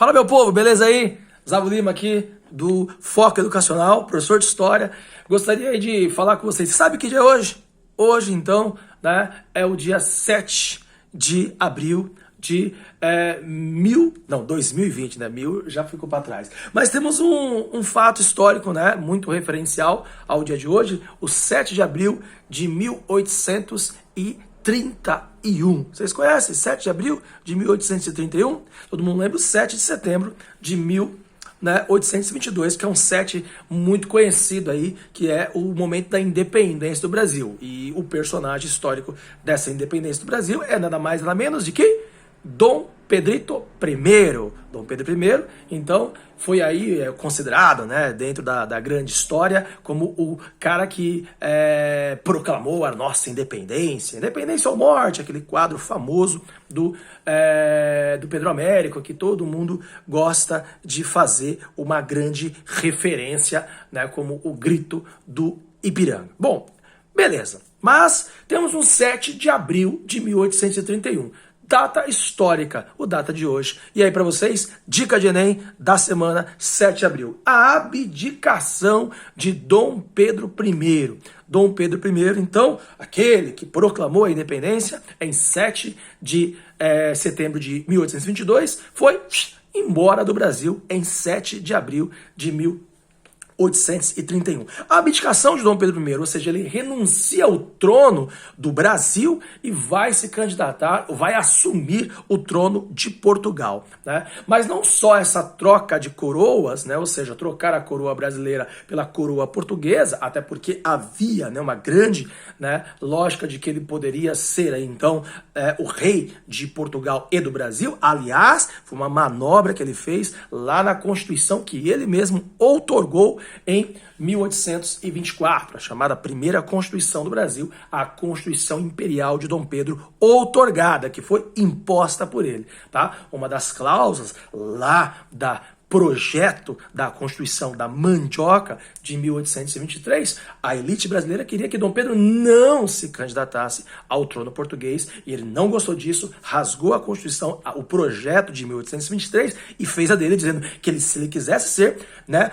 Fala, meu povo, beleza aí? Zavo Lima aqui do Foco Educacional, professor de História. Gostaria aí de falar com vocês. Você sabe que dia é hoje? Hoje, então, né, é o dia 7 de abril de 2020, né? 1000 já ficou para trás. Mas temos um fato histórico, né? Muito referencial ao dia de hoje, o 7 de abril de 1831. Vocês conhecem? 7 de abril de 1831? Todo mundo lembra o 7 de setembro de 1822, que é um 7 muito conhecido aí, que é o momento da independência do Brasil. E o personagem histórico dessa independência do Brasil é nada mais nada menos de que Dom Pedrito I. Dom Pedro I, então, foi aí considerado, né, dentro da grande história, como o cara que proclamou a nossa independência. Independência ou morte, aquele quadro famoso do Pedro Américo, que todo mundo gosta de fazer uma grande referência, né, como o grito do Ipiranga. Bom, beleza, mas temos um 7 de abril de 1831. Data histórica, o data de hoje. E aí para vocês, dica de Enem da semana 7 de abril. A abdicação de Dom Pedro I. Dom Pedro I, então, aquele que proclamou a independência em 7 de setembro de 1822, foi embora do Brasil em 7 de abril de 1831. A abdicação de Dom Pedro I, ou seja, ele renuncia ao trono do Brasil e vai se candidatar, vai assumir o trono de Portugal, né? Mas não só essa troca de coroas, né? Ou seja, trocar a coroa brasileira pela coroa portuguesa, até porque havia, né, uma grande, né, lógica de que ele poderia ser então o rei de Portugal e do Brasil. Aliás, foi uma manobra que ele fez lá na Constituição que ele mesmo outorgou em 1824, a chamada primeira Constituição do Brasil, a Constituição Imperial de Dom Pedro, outorgada, que foi imposta por ele, tá? Uma das cláusulas lá da projeto da Constituição da Mandioca de 1823, a elite brasileira queria que Dom Pedro não se candidatasse ao trono português e ele não gostou disso, rasgou a Constituição, o projeto de 1823 e fez a dele, dizendo que ele, se ele quisesse ser, né,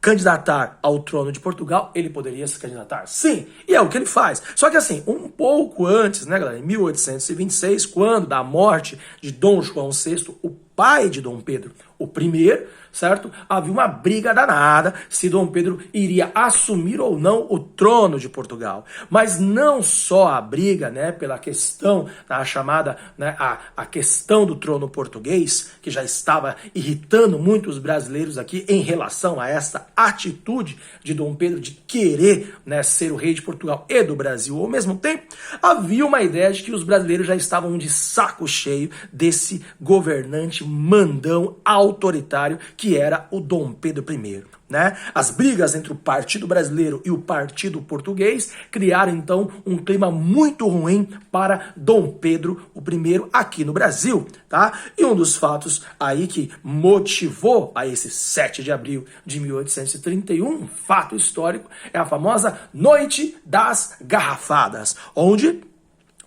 candidatar ao trono de Portugal, ele poderia se candidatar. Sim, e é o que ele faz. Só que assim, um pouco antes, né, galera, em 1826, quando da morte de Dom João VI, o pai de Dom Pedro I, certo? Havia uma briga danada se Dom Pedro iria assumir ou não o trono de Portugal. Mas não só a briga, né, pela questão, a chamada, né, a questão do trono português, que já estava irritando muito os brasileiros aqui em relação a essa atitude de Dom Pedro de querer, né, ser o rei de Portugal e do Brasil ao mesmo tempo. Havia uma ideia de que os brasileiros já estavam de saco cheio desse governante mandão autoritário que era o Dom Pedro I, né? As brigas entre o Partido Brasileiro e o Partido Português criaram então um clima muito ruim para Dom Pedro I aqui no Brasil, tá? E um dos fatos aí que motivou a esse 7 de abril de 1831, um fato histórico, é a famosa Noite das Garrafadas, onde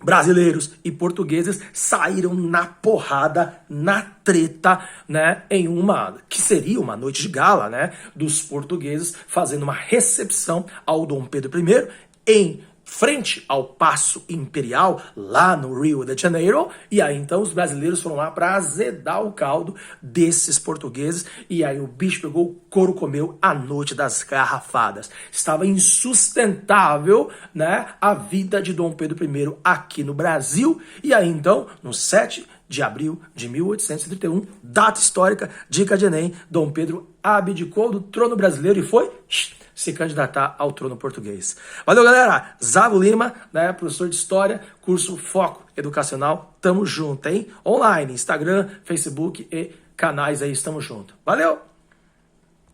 brasileiros e portugueses saíram na porrada, na treta, né, em uma que seria uma noite de gala, né, dos portugueses fazendo uma recepção ao Dom Pedro I em frente ao Paço Imperial, lá no Rio de Janeiro, e aí então os brasileiros foram lá para azedar o caldo desses portugueses, e aí o bicho pegou, o couro comeu, a noite das garrafadas. Estava insustentável, né, a vida de Dom Pedro I aqui no Brasil, e aí então, no 7 de abril de 1831, data histórica, dica de Enem, Dom Pedro abdicou do trono brasileiro e foi se candidatar ao trono português. Valeu, galera! Zavo Lima, né, professor de História, curso Foco Educacional. Tamo junto, hein? Online, Instagram, Facebook e canais aí, estamos junto. Valeu!